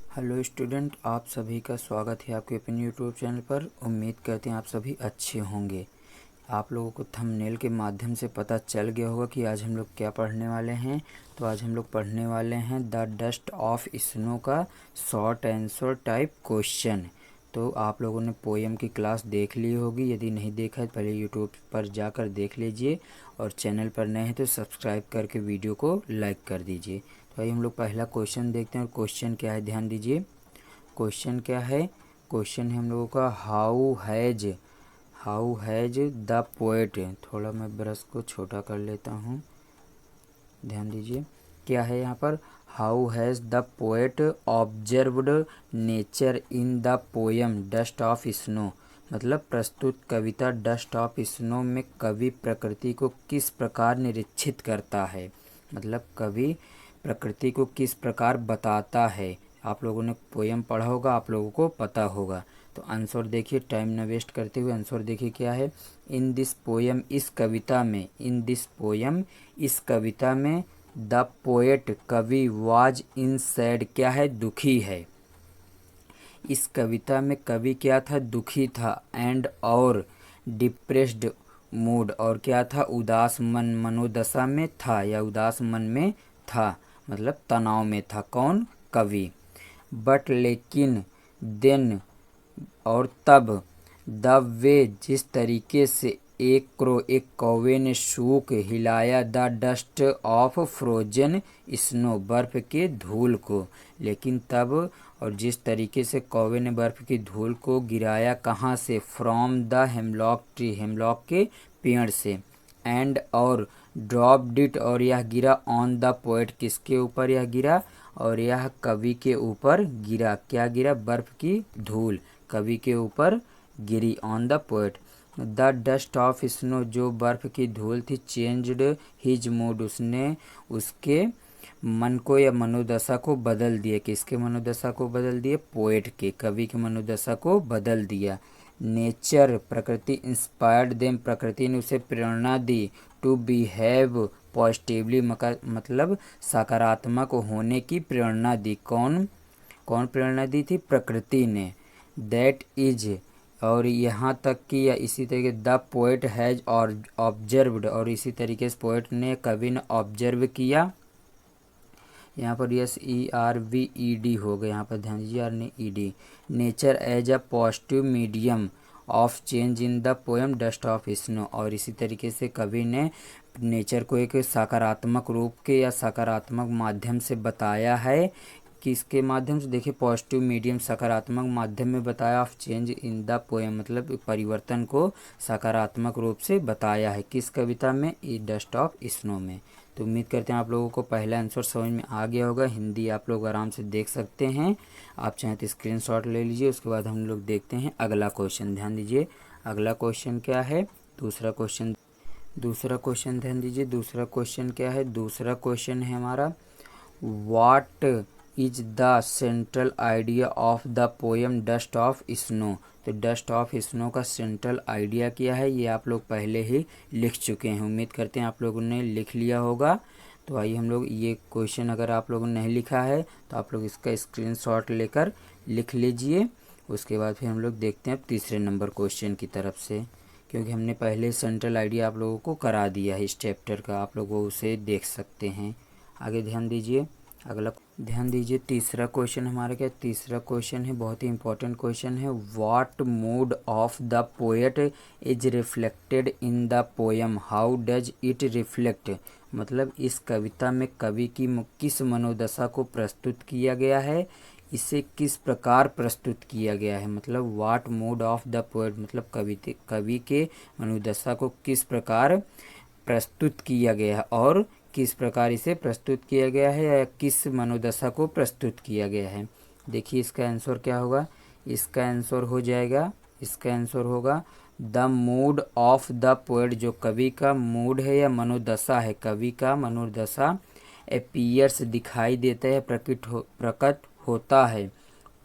Hello student, आप सभी का स्वागत है आपके अपने यूट्यूब चैनल पर। उम्मीद करते हैं आप सभी अच्छे होंगे। आप लोगों को थंबनेल के माध्यम से पता चल गया होगा कि आज हम लोग क्या पढ़ने वाले हैं। तो आज हम लोग पढ़ने वाले हैं द डस्ट ऑफ स्नो का शॉर्ट आंसर टाइप क्वेश्चन। तो आप लोगों ने पोएम की क्लास देख ली होगी, यदि नहीं देखा है तो पहले यूट्यूब पर जाकर देख लीजिए और चैनल पर नए हैं तो सब्सक्राइब करके वीडियो को लाइक कर दीजिए। तो आइए हम लोग पहला क्वेश्चन देखते हैं। और क्वेश्चन क्या है, ध्यान दीजिए। क्वेश्चन क्या है? क्वेश्चन है हम लोगों का हाउ हैज द पोएट। थोड़ा मैं ब्रश को छोटा कर लेता हूँ, ध्यान दीजिए। क्या है यहाँ पर? How has the poet observed nature in the poem Dust of snow. मतलब प्रस्तुत कविता डस्ट ऑफ स्नो में कवि प्रकृति को किस प्रकार निरीक्षित करता है। मतलब कवि प्रकृति को किस प्रकार बताता है। आप लोगों ने पोएम पढ़ा होगा, आप लोगों को पता होगा। तो आंसर देखिए, टाइम न वेस्ट करते हुए आंसर देखिए क्या है। इन दिस पोएम, इस कविता में, इन दिस पोएम, इस कविता में द पोएट कवि वाज इन सैड, क्या है? दुखी है। इस कविता में कवि क्या था? दुखी था। एंड और डिप्रेस्ड मूड, और क्या था? उदास मन, मनोदशा में था या उदास मन में था, मतलब तनाव में था। कौन? कवि। बट लेकिन, देन, और तब, द वे, जिस तरीके से, एक कौवे ने शूक हिलाया the dust of frozen snow, बर्फ़ के धूल को। लेकिन तब और जिस तरीके से कौवे ने बर्फ़ की धूल को गिराया, कहाँ से? From the hemlock tree, hemlock के पेड़ से। एंड और ड्रॉप्ड इट, और यह गिरा ऑन द पोएट, किसके ऊपर यह गिरा? और यह कवि के ऊपर गिरा। क्या गिरा? बर्फ़ की धूल कवि के ऊपर गिरी, on the poet. The dust of snow, जो बर्फ़ की धूल थी, चेंज्ड हिज मूड, उसने उसके मन को या मनोदशा को बदल दिया। किसके मनोदशा को बदल दिया? पोएट के, कवि के मनोदशा को बदल दिया। नेचर, प्रकृति, इंस्पायर्ड देम, प्रकृति ने उसे प्रेरणा दी। टू बिहेव पॉजिटिवली, मतलब सकारात्मक होने की प्रेरणा दी। कौन कौन प्रेरणा दी थी? प्रकृति ने। दैट इज, और यहाँ तक कि या इसी तरीके द पोएट हैज और ऑब्जर्व्ड, और इसी तरीके से पोएट ने, कवि ने ऑब्जर्व किया। यहाँ पर यस ERVED हो गया, यहाँ पर ध्यान दीजिए, आर ने ED। Nature as a positive medium of change in the poem Dust of Snow, और इसी तरीके से कवि ने नेचर को एक सकारात्मक रूप के या सकारात्मक माध्यम से बताया है। किसके माध्यम से? देखिए, पॉजिटिव मीडियम, सकारात्मक माध्यम में बताया। Of change in the poem, मतलब परिवर्तन को सकारात्मक रूप से बताया है। किस कविता में? ई डस्ट ऑफ स्नो में। तो उम्मीद करते हैं आप लोगों को पहला आंसर समझ में आ गया होगा। हिंदी आप लोग आराम से देख सकते हैं। आप चाहें तो स्क्रीनशॉट ले लीजिए। उसके बाद हम लोग देखते हैं अगला क्वेश्चन। ध्यान दीजिए, अगला क्वेश्चन क्या है? दूसरा क्वेश्चन ध्यान दीजिए। दूसरा क्वेश्चन क्या है? दूसरा क्वेश्चन है हमारा, what is the central idea of the poem Dust of snow. तो डस्ट ऑफ स्नो का सेंट्रल आइडिया क्या है? ये आप लोग पहले ही लिख चुके हैं। उम्मीद करते हैं आप लोगों ने लिख लिया होगा। तो आइए हम लोग, ये क्वेश्चन अगर आप लोगों ने नहीं लिखा है तो आप लोग इसका स्क्रीनशॉट लेकर लिख लीजिए। उसके बाद फिर हम लोग देखते हैं तीसरे नंबर क्वेश्चन की तरफ से, क्योंकि हमने पहले सेंट्रल आइडिया आप लोगों को करा दिया है इस चैप्टर का। आप लोग उसे देख सकते हैं। आगे ध्यान दीजिए, अगला ध्यान दीजिए। तीसरा क्वेश्चन हमारा क्या? तीसरा क्वेश्चन है, बहुत ही इंपॉर्टेंट क्वेश्चन है। What mood off the poet is reflected in the poem, how does it reflect. मतलब इस कविता में कवि की किस मनोदशा को प्रस्तुत किया गया है, इसे किस प्रकार प्रस्तुत किया गया है। मतलब what mood off the poet, मतलब कवि के मनोदशा को किस प्रकार प्रस्तुत किया गया है, और किस प्रकार इसे प्रस्तुत किया गया है, या किस मनोदशा को प्रस्तुत किया गया है। देखिए इसका आंसर क्या होगा? इसका आंसर हो जाएगा, इसका आंसर होगा the mood off the poet. जो कवि का मूड है या मनोदशा है, कवि का मनोदशा अपीयर्स, दिखाई देता है, प्रकट होता है।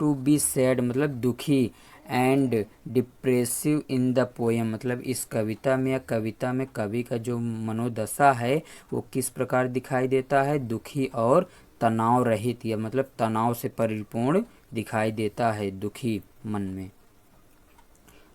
टू बी सैड, मतलब दुखी। And depressive in the poem, मतलब इस कविता में या कविता में कवि का जो मनोदशा है वो किस प्रकार दिखाई देता है, दुखी और तनाव रहित, या मतलब तनाव से परिपूर्ण दिखाई देता है दुखी मन में।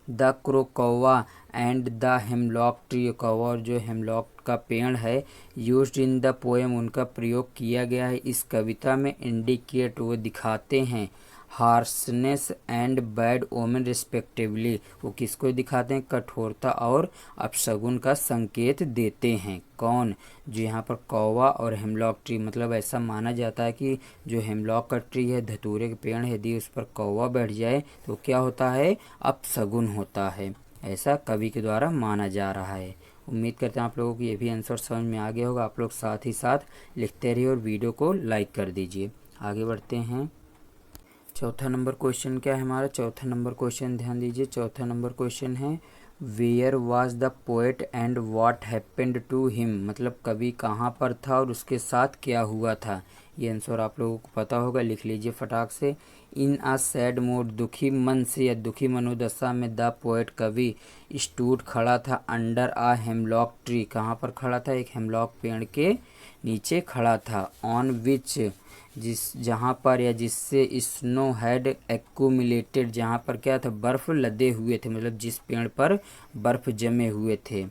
द क्रो कौवा एंड द हेमलॉक ट्री, कौवा और जो हेमलॉक का पेड़ है, यूज्ड इन द पोएम, उनका प्रयोग किया गया है इस कविता में, इंडिकेट वो दिखाते हैं, harshness and bad omen respectively, वो किसको दिखाते हैं, कठोरता और अपशगुन का संकेत देते हैं। कौन, जो यहाँ पर कौवा और हेमलॉक ट्री, मतलब ऐसा माना जाता है कि जो हेमलॉक का ट्री है, धतूरे के पेड़ है, यदि उस पर कौवा बैठ जाए तो क्या होता है, अपशगुन होता है, ऐसा कवि के द्वारा माना जा रहा है। उम्मीद करते हैं आप लोगों को ये भी आंसर समझ में आ गया होगा। आप लोग साथ ही साथ लिखते रहिए और वीडियो को लाइक कर दीजिए। आगे बढ़ते हैं। चौथा नंबर क्वेश्चन क्या है हमारा, चौथा नंबर क्वेश्चन ध्यान दीजिए। चौथा नंबर क्वेश्चन है where was the poet and what happened to him, मतलब कवि कहाँ पर था और उसके साथ क्या हुआ था। ये आंसर आप लोगों को पता होगा, लिख लीजिए फटाक से। इन अ सैड मूड, दुखी मन से या दुखी मनोदशा में, द पोएट कवि स्टूड खड़ा था, अंडर आ हेमलॉक ट्री, कहाँ पर खड़ा था, एक हेमलॉक पेड़ के नीचे खड़ा था, ऑन विच, जहाँ पर या जिससे स्नो हैड एक्यूमुलेटेड, जहाँ पर क्या था, बर्फ़ लदे हुए थे, मतलब जिस पेड़ पर बर्फ़ जमे हुए थे।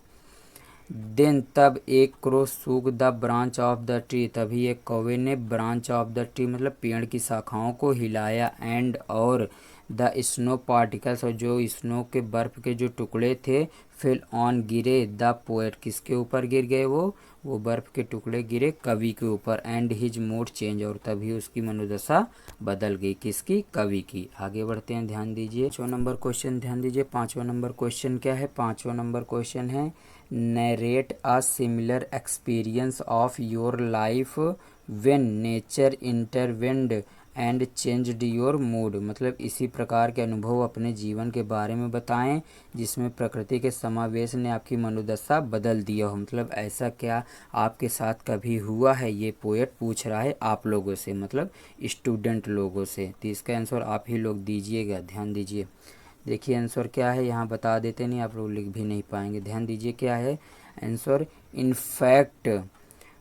देन तब एक crow shook the branch of the tree, तभी एक कौवे ने ब्रांच ऑफ द ट्री मतलब पेड़ की शाखाओं को हिलाया, एंड और द स्नो पार्टिकल्स, और जो स्नो के बर्फ़ के जो टुकड़े थे, फिल ऑन गिरे द पोएट, किसके ऊपर गिर गए, वो बर्फ़ के टुकड़े गिरे कवि के ऊपर, एंड हिज मूड चेंज, और तभी उसकी मनोदशा बदल गई, किसकी, कवि की। आगे बढ़ते हैं, ध्यान दीजिए। 5वां नंबर क्वेश्चन ध्यान दीजिए। 5वां नंबर क्वेश्चन क्या है, 5वां नंबर क्वेश्चन है narrate a similar experience of your life when nature intervened and changed your mood, मतलब इसी प्रकार के अनुभव अपने जीवन के बारे में बताएं जिसमें प्रकृति के समावेश ने आपकी मनोदशा बदल दिया हो, मतलब ऐसा क्या आपके साथ कभी हुआ है, ये पोएट पूछ रहा है आप लोगों से, मतलब स्टूडेंट लोगों से। तो इसका आंसर आप ही लोग दीजिएगा, ध्यान दीजिए। देखिए आंसर क्या है, यहाँ बता देते नहीं, आप लोग लिख भी नहीं पाएंगे। ध्यान दीजिए क्या है answer, in fact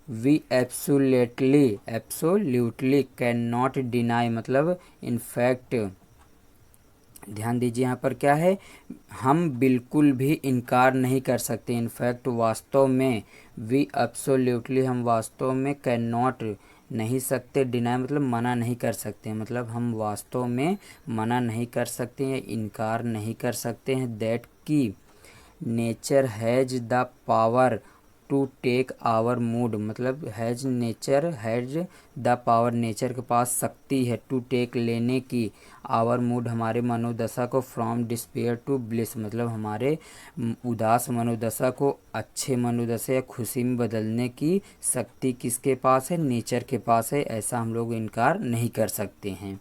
we absolutely can not deny, मतलब इनफैक्ट, ध्यान दीजिए यहाँ पर क्या है, हम बिल्कुल भी इनकार नहीं कर सकते, इनफैक्ट वास्तव में, वी एब्सोल्युटली हम वास्तव में, कैन नॉट नहीं सकते, डिनाई मतलब मना नहीं कर सकते, मतलब हम वास्तव में मना नहीं कर सकते या इनकार नहीं कर सकते हैं, दैट की nature has the power to take our mood, मतलब nature has the power, nature के पास शक्ति है, टू टेक लेने की, आवर मूड हमारे मनोदशा को, फ्रॉम डिस्पेयर टू ब्लिस, मतलब हमारे उदास मनोदशा को अच्छे मनोदशा या खुशी में बदलने की शक्ति किसके पास है, नेचर के पास है, ऐसा हम लोग इनकार नहीं कर सकते हैं।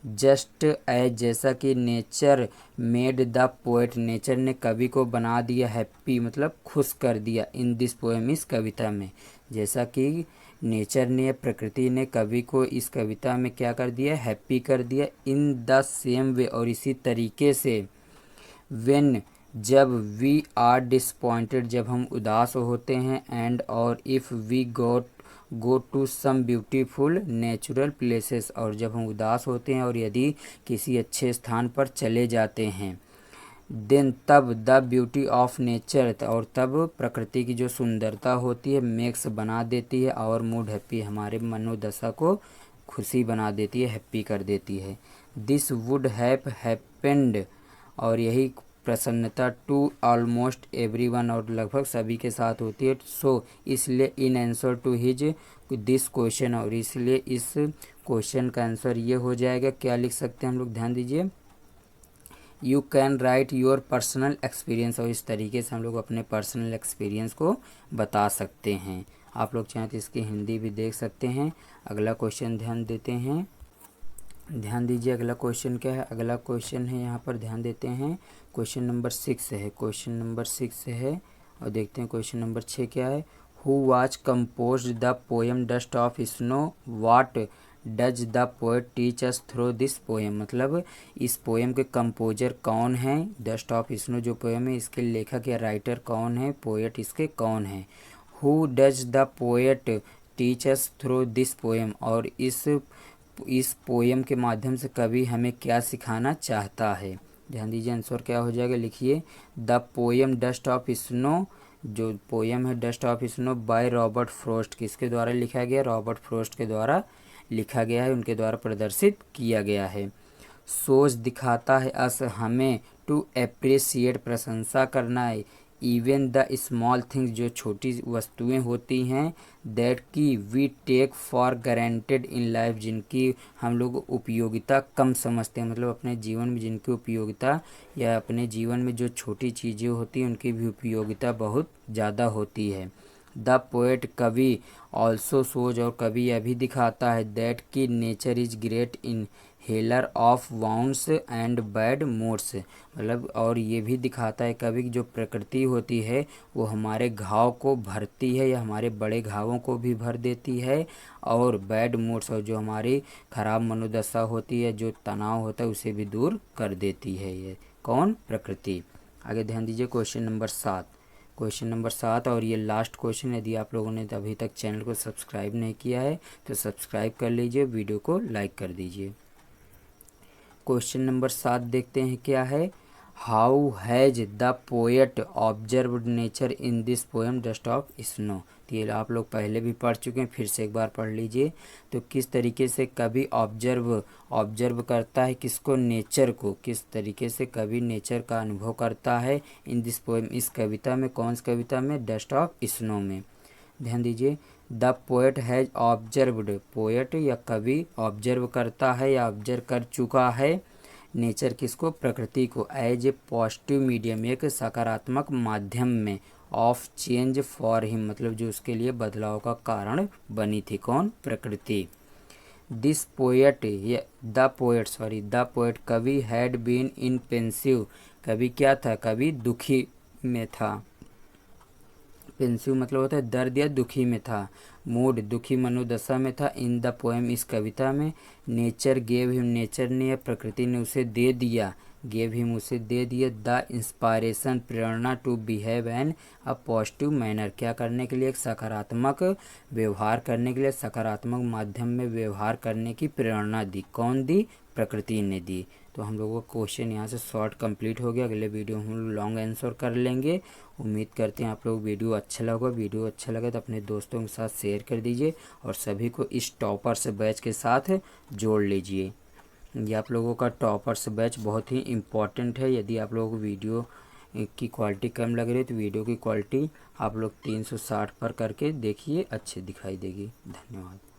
जस्ट एज, जैसा कि nature made the poet, nature ने कवि को बना दिया हैप्पी, मतलब खुश कर दिया, इन दिस पोएम, इस कविता में, जैसा कि नेचर ने, प्रकृति ने कवि को इस कविता में क्या कर दिया, हैप्पी कर दिया, इन द सेम वे, और इसी तरीके से, व्हेन, जब, वी आर डिसपॉइंटेड, जब हम उदास होते हैं, एंड और if we go to some beautiful natural places, और जब हम उदास होते हैं और यदि किसी अच्छे स्थान पर चले जाते हैं, देन तब, द ब्यूटी ऑफ नेचर, और तब प्रकृति की जो सुंदरता होती है, मेक्स बना देती है, आवर मूड हैप्पी, हमारे मनोदशा को खुशी बना देती है, हैप्पी कर देती है। दिस वुड हैव हैपेंड, और यही प्रसन्नता टू ऑलमोस्ट एवरीवन, और लगभग सभी के साथ होती है, सो इसलिए in answer to his this question, और इसलिए इस क्वेश्चन का आंसर ये हो जाएगा, क्या लिख सकते हैं हम लोग, ध्यान दीजिए, you can write your personal experience, और इस तरीके से हम लोग अपने पर्सनल एक्सपीरियंस को बता सकते हैं। आप लोग चाहें तो इसकी हिंदी भी देख सकते हैं। अगला क्वेश्चन ध्यान देते हैं, ध्यान दीजिए अगला क्वेश्चन क्या है, अगला क्वेश्चन है यहाँ पर, ध्यान देते हैं, क्वेश्चन नंबर 6 है, क्वेश्चन नंबर 6 है, और देखते हैं क्वेश्चन नंबर 6 क्या है। Who was composed the poem Dust of snow, what does the poet teach us through this poem, मतलब इस पोएम के कंपोजर कौन हैं। द स्टॉप स्नो जो पोएम है इसके लेखक या राइटर कौन है, पोएट इसके कौन है। Who does the poet teach us through this poem, और इस पोएम के माध्यम से कवि हमें क्या सिखाना चाहता है। ध्यान दीजिए आंसर क्या हो जाएगा, लिखिए the poem Dust of snow, जो पोएम है dust of snow by Robert Frost, किसके द्वारा लिखा गया, रॉबर्ट फ्रॉस्ट के द्वारा लिखा गया है, उनके द्वारा प्रदर्शित किया गया है। सोच दिखाता है अस हमें टू अप्रिशिएट प्रशंसा करना है, इवन द स्मॉल थिंग्स जो छोटी वस्तुएं होती हैं, दैट की we take for guaranteed in life जिनकी हम लोग उपयोगिता कम समझते हैं, मतलब अपने जीवन में जिनकी उपयोगिता या अपने जीवन में जो छोटी चीज़ें होती हैं उनकी भी उपयोगिता बहुत ज़्यादा होती है। द पोएट कवि ऑल्सो सोच, और कवि यह भी दिखाता है दैट की nature is great in हेलर of wounds and bad moods, मतलब और ये भी दिखाता है कवि की जो प्रकृति होती है वो हमारे घाव को भरती है या हमारे बड़े घावों को भी भर देती है, और बैड मूड्स और जो हमारी खराब मनोदशा होती है, जो तनाव होता है उसे भी दूर कर देती है। ये कौन, प्रकृति। आगे ध्यान दीजिए क्वेश्चन नंबर 7, क्वेश्चन नंबर 7 और ये लास्ट क्वेश्चन। यदि आप लोगों ने अभी तक चैनल को सब्सक्राइब नहीं किया है तो सब्सक्राइब कर लीजिए, वीडियो को लाइक कर दीजिए। क्वेश्चन नंबर 7 देखते हैं क्या है। How has the poet observed nature in this poem Dust of snow, तो ये आप लोग पहले भी पढ़ चुके हैं, फिर से एक बार पढ़ लीजिए। तो किस तरीके से कवि ऑब्जर्व करता है किसको, नेचर को, किस तरीके से कवि नेचर का अनुभव करता है इन दिस पोएम, इस कविता में, कौन सी कविता में, डस्ट ऑफ स्नो में। ध्यान दीजिए the poet has observed, poet या कवि ऑब्जर्व करता है या ऑब्जर्व कर चुका है नेचर किसको, प्रकृति को, एज ए पॉजिटिव मीडियम, एक सकारात्मक माध्यम में, ऑफ चेंज फॉर हिम, मतलब जो उसके लिए बदलाव का कारण बनी थी, कौन, प्रकृति। दिस पोएट द पोएट कवि हैड बीन इन पेंसिव, कवि क्या था, कवि दुखी में था, पेंसिव मतलब होता है दर्द या दुखी में था, मूड दुखी मनोदशा में था, इन द पोएम इस कविता में। नेचर गेव हिम, नेचर ने या प्रकृति ने उसे दे दिया, गेव हिम उसे दे दिया, द इंस्पायरेशन प्रेरणा to behave in a positive manner, क्या करने के लिए, एक सकारात्मक व्यवहार करने के लिए, सकारात्मक माध्यम में व्यवहार करने की प्रेरणा दी, कौन दी, प्रकृति ने दी। तो हम लोगों का क्वेश्चन यहाँ से शॉर्ट कंप्लीट हो गया, अगले वीडियो में हम लॉन्ग आंसर कर लेंगे। उम्मीद करते हैं आप लोग वीडियो अच्छा लगा, वीडियो अच्छा लगे तो अपने दोस्तों के साथ शेयर कर दीजिए और सभी को इस टॉपर्स बैच के साथ जोड़ लीजिए। ये आप लोगों का टॉपर्स बैच बहुत ही इम्पॉर्टेंट है। यदि आप लोगों को वीडियो की क्वालिटी कम लग रही है तो वीडियो की क्वालिटी आप लोग 360 पर करके देखिए, अच्छी दिखाई देगी। धन्यवाद।